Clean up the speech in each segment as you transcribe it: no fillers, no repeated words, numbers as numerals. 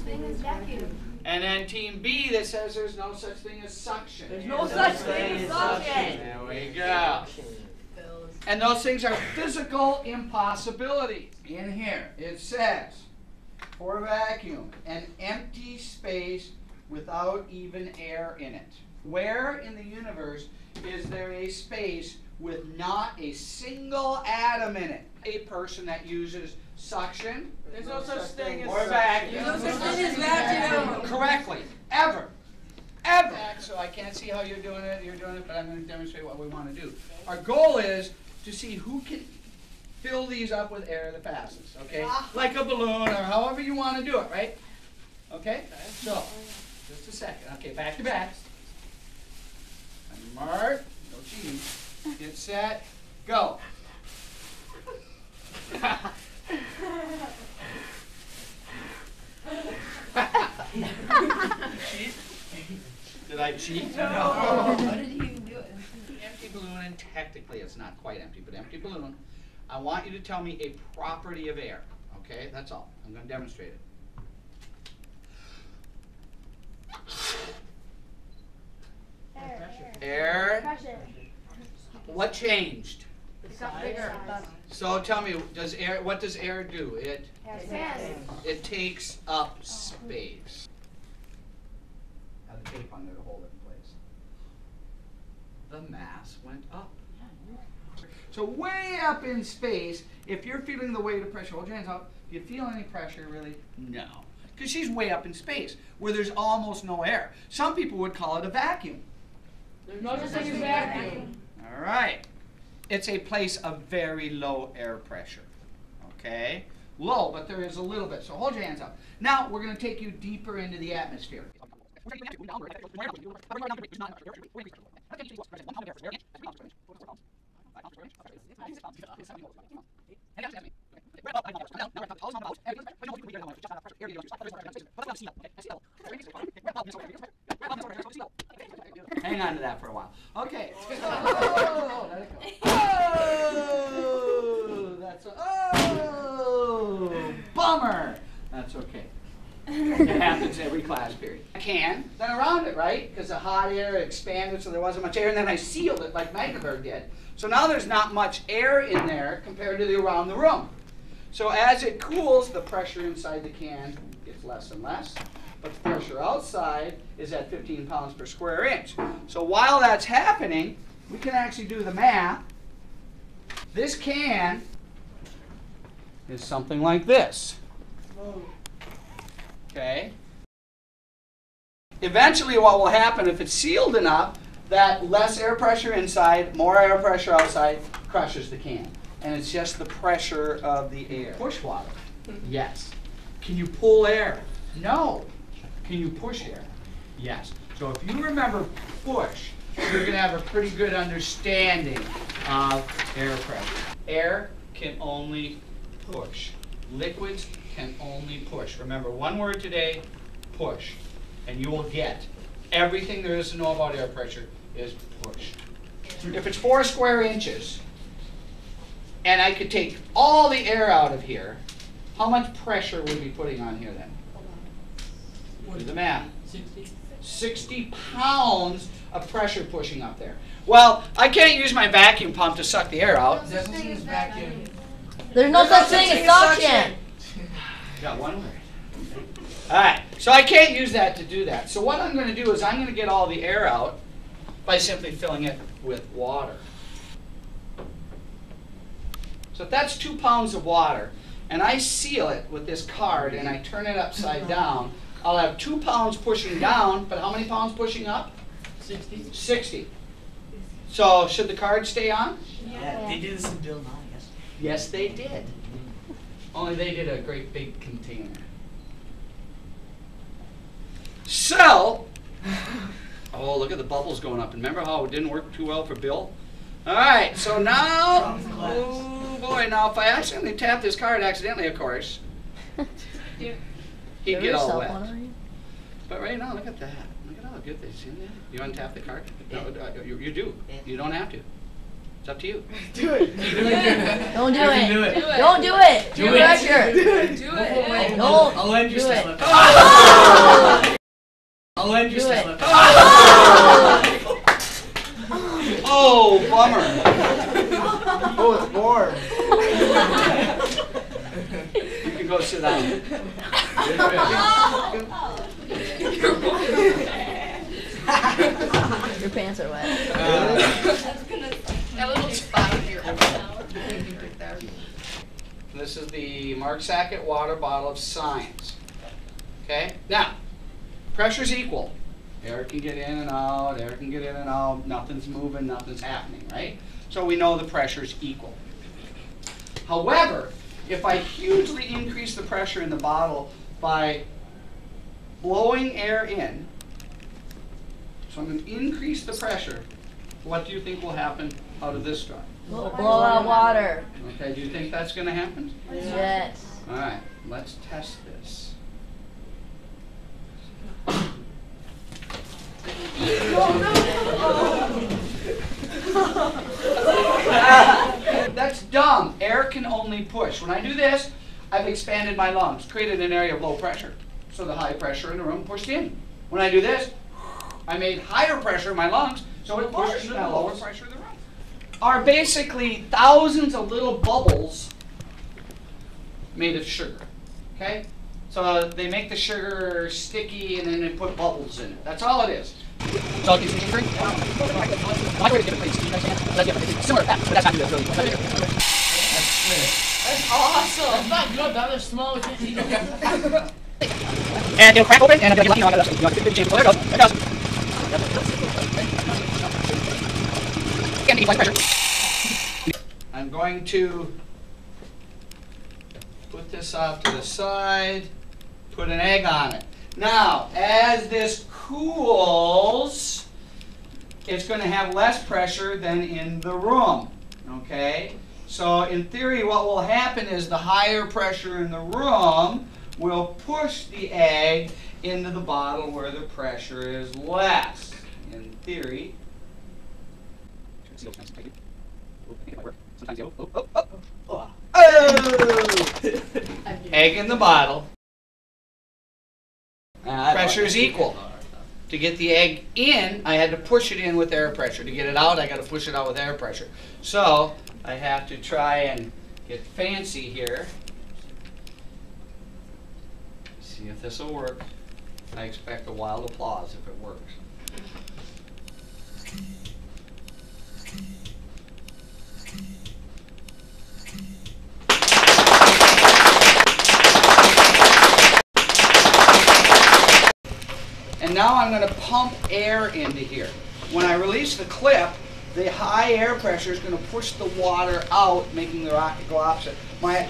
thing as vacuum. And then team B that says there's no such thing as suction. There's no such thing as suction. There we go. And those things are physical impossibilities. In here, it says, for a vacuum, an empty space without even air in it. Where in the universe is there a space with not a single atom in it? A person that uses suction. There's no such thing as or vacuum. There's no such thing as vacuum. Correctly. Ever. Ever. So I can't see how you're doing it. You're doing it, but I'm going to demonstrate what we want to do. Our goal is to see who can fill these up with air the fastest, okay? Like a balloon or however you want to do it, right? Okay? So, just a second. Okay, back to back. And mark. No cheating. Get set. Go. Cheat? Did I cheat? No. How did he even do it? Empty balloon, and technically it's not quite empty, but empty balloon. I want you to tell me a property of air. Okay, that's all. I'm going to demonstrate it. Air. Pressure. What changed? It got bigger. So tell me, what does air do? Expands. It takes up space. Have a tape on there to hold it in place. The mass went up. So way up in space, if you're feeling the weight of pressure, hold your hands up. Do you feel any pressure really? No. Because she's way up in space, where there's almost no air. Some people would call it a vacuum. There's no such thing as vacuum. All right. It's a place of very low air pressure. Okay? Low, but there is a little bit. So hold your hands up. Now we're going to take you deeper into the atmosphere. Hang on to that for a while. Okay. Oh, let it go. Oh, that's bummer. That's okay. It happens every class period. I can, then around it, right? Because the hot air expanded so there wasn't much air, and then I sealed it like Magdeburg did. So now there's not much air in there compared to the around the room. So as it cools, the pressure inside the can gets less and less, but the pressure outside is at 15 pounds per square inch. So while that's happening, we can actually do the math. This can is something like this. Okay? Eventually what will happen, if it's sealed enough, that less air pressure inside, more air pressure outside, crushes the can. And it's just the pressure of the air. Push water? Yes. Can you pull air? No. Can you push air? Yes. So if you remember push, you're going to have a pretty good understanding of air pressure. Air can only push. Liquids can only push. Remember, one word today, push. And you will get everything there is to know about air pressure is push. If it's 4 square inches, and I could take all the air out of here, how much pressure would we be putting on here then? Do the math. 60 pounds of pressure pushing up there. Well, I can't use my vacuum pump to suck the air out. There's no such thing as vacuum. There's no such thing as suction. Got one word. All right, so I can't use that to do that. So what I'm going to do is I'm going to get all the air out by simply filling it with water. So if that's 2 pounds of water, and I seal it with this card and I turn it upside down, I'll have 2 pounds pushing down, but how many pounds pushing up? 60. 60. So should the card stay on? Yeah, they did this in Bill 9, yes. Yes, they did. Only they did a great big container. So, oh, look at the bubbles going up. Remember how it didn't work too well for Bill? All right, so now, oh boy, now if I accidentally tap this card, accidentally of course, he'd get all wet. But right now, look at that. Look at how good they see that. You untap the card? No, you do. You don't have to. It's up to you. Do it. Don't do You can it. do it. Don't do it. Do Peer it. pressure. Do it. Don't I'll end your do step it. up. I'll end your Do step it. up. Oh, bummer. Oh, it's warm. You can go sit down. Your pants are wet. That little spot here. This is the Mark Sackett water bottle of Science. Okay? Now, pressure's equal. Air can get in and out, air can get in and out, nothing's moving, nothing's happening, right? So we know the pressure's equal. However, if I hugely increase the pressure in the bottle by blowing air in, so I'm going to increase the pressure, what do you think will happen out of this straw? Blow out water. Okay, do you think that's going to happen? Yes. All right, let's test this. That's dumb. Air can only push. When I do this, I've expanded my lungs, created an area of low pressure. So the high pressure in the room pushed in. When I do this, I made higher pressure in my lungs, so it pushed the lower pressure in the room. Are basically thousands of little bubbles made of sugar. Okay? So they make the sugar sticky and then they put bubbles in it. That's all it is. So it's easy to drink. My way to give it, please. It's similar to that, but that's not really bigger. That's awesome. That's not good. That is small. We can't eat it. And it'll crack open, and it'll be lucky on the shape. There it goes. There it goes. And equal pressure. I'm going to put this off to the side, put an egg on it. Now, as this cools, it's going to have less pressure than in the room. Okay? So in theory, what will happen is the higher pressure in the room will push the egg into the bottle where the pressure is less. In theory. Egg in the bottle. Pressure is equal. To get the egg in, I had to push it in with air pressure. To get it out, I got to push it out with air pressure. So I have to try and get fancy here. See if this will work. I expect a wild applause if it works. And now I'm going to pump air into here. When I release the clip, the high air pressure is going to push the water out, making the rocket go opposite. My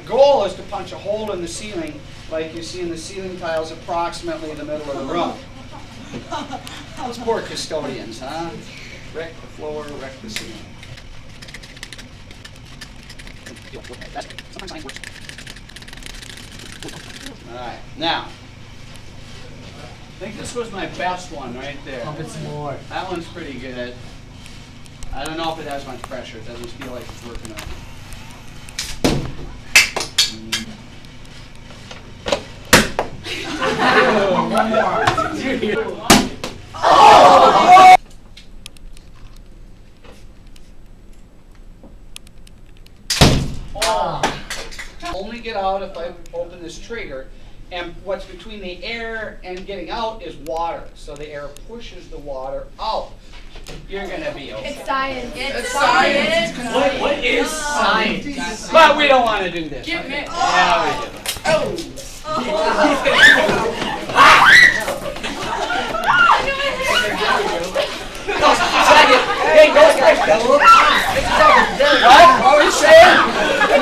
goal is to punch a hole in the ceiling, like you see in the ceiling tiles, approximately in the middle of the room. Those poor custodians, huh? Wreck the floor, wreck the ceiling. All right, now. I think this was my best one right there. Pump it some more. That one's pretty good. I don't know if it has much pressure. It doesn't feel like it's working out. One more. Only get out if I open this trigger. And what's between the air and getting out is water. So the air pushes the water out. You're going to be okay. It's science. It's science. What is science? But we don't want to do this. Give me. Yeah, we do. Sackett, hey, go straight. What? What were you saying?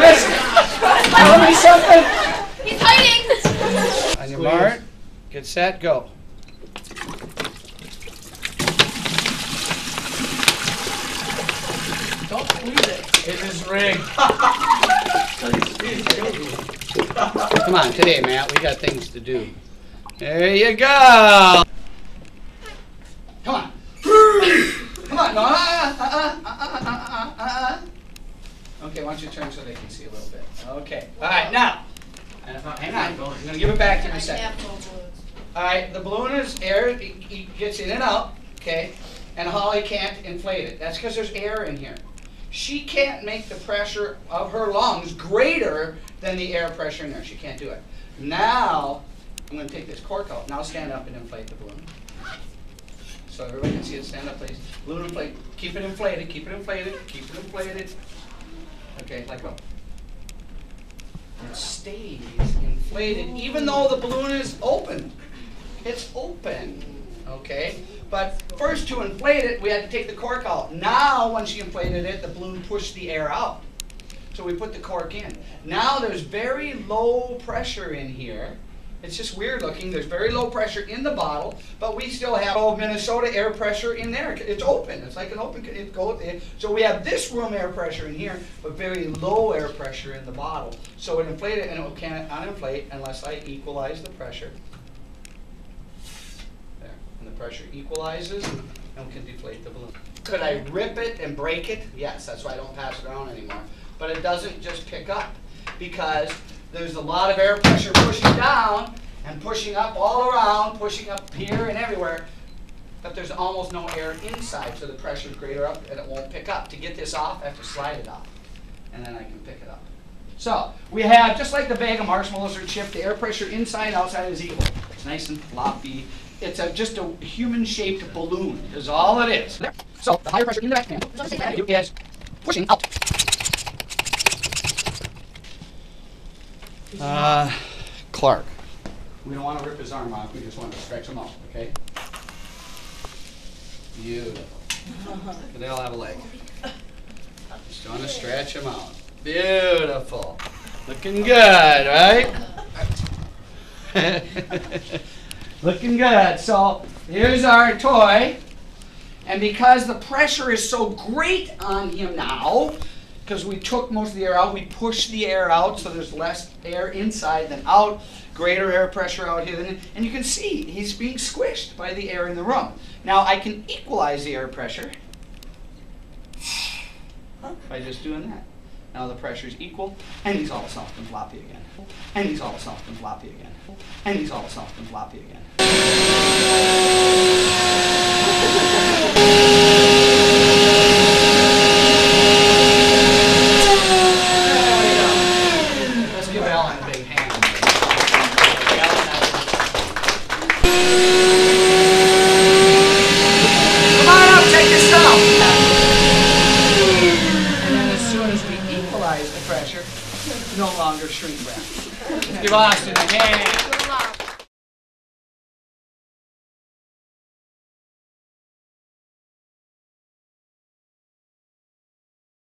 Listen. Tell me something. He's hiding. On your mark, get set, go. Don't squeeze it. It is rigged. Come on, today, Matt, we got things to do. There you go. Come on. Come on, no, Okay, why don't you turn so they can see a little bit? Okay, all right, now, hang on, I'm going to give it back to you in a second. All right, the balloon is air, it gets in and out, okay, and Holly can't inflate it. That's because there's air in here. She can't make the pressure of her lungs greater than the air pressure in there. She can't do it. Now, I'm going to take this cork out. Now stand up and inflate the balloon. So everybody can see it. Stand up, please. Balloon inflate. Keep it inflated. Keep it inflated. Keep it inflated. Okay, let go. It stays inflated even though the balloon is open. It's open. Okay? But first, to inflate it, we had to take the cork out. Now, once she inflated it, the balloon pushed the air out. So we put the cork in. Now there's very low pressure in here. It's just weird looking. There's very low pressure in the bottle, but we still have Minnesota air pressure in there. It's open. It's like an open. So we have this room air pressure in here, but very low air pressure in the bottle. So it inflated, and it can't uninflate unless I equalize the pressure. There, and the pressure equalizes, and we can deflate the balloon. Could I rip it and break it? Yes, that's why I don't pass it around anymore. But it doesn't just pick up, because there's a lot of air pressure pushing down and pushing up all around, pushing up here and everywhere, but there's almost no air inside, so the pressure is greater up and it won't pick up. To get this off, I have to slide it off, and then I can pick it up. So we have, just like the bag of marshmallows or chip, the air pressure inside and outside is equal. It's nice and floppy. It's just a human-shaped balloon is all it is. So the higher pressure in the back panel is pushing out. Clark. We don't want to rip his arm off, we just want to stretch him out, okay? Beautiful. They all have a leg. Just want to stretch him out. Beautiful. Looking good, right? Looking good. So here's our toy. And because the pressure is so great on him now, because we took most of the air out, we pushed the air out, so there's less air inside than out, greater air pressure out here, and you can see he's being squished by the air in the room. Now I can equalize the air pressure by just doing that. Now the pressure is equal, and he's all soft and floppy again. And he's all soft and floppy again. And he's all soft and floppy again. Let's give Alan a big hand. Come on up, take this out. And then as soon as we equalize the pressure, no longer shrink wrap. Give Austin a hand.